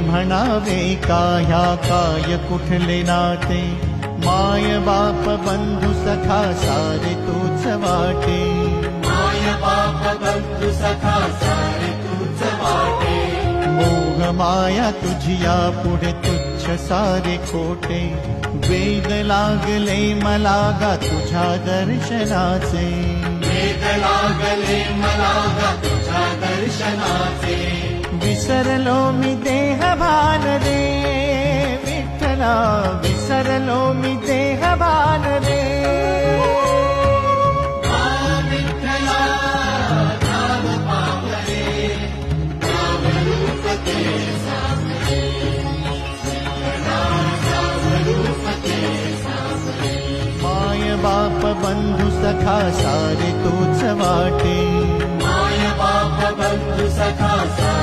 म्हणावे का ह्या काय कुठले नाते, माय बाप बंधू सखा सारे तूच वाटे, माय बाप बंधू सखा सारे तूच वाटे, मोह माया तुझिया पुढे तुच्छ सारे खोटे, वेद लागले मला गा तुझ्या दर्शनाचे, वेद लागले मला गा तुझ्या दर्शनाचे, विसरलो मी देह भान रे विठ्ठला, विसरलो मी देह भान रे, विठ्ठला नाम पावले, नाम रूप ते सावरे, नाम रूप ते सावरे, माय बाप बंधू सखा सारे तूच वाटे, माय बाप बंधू सखा सारे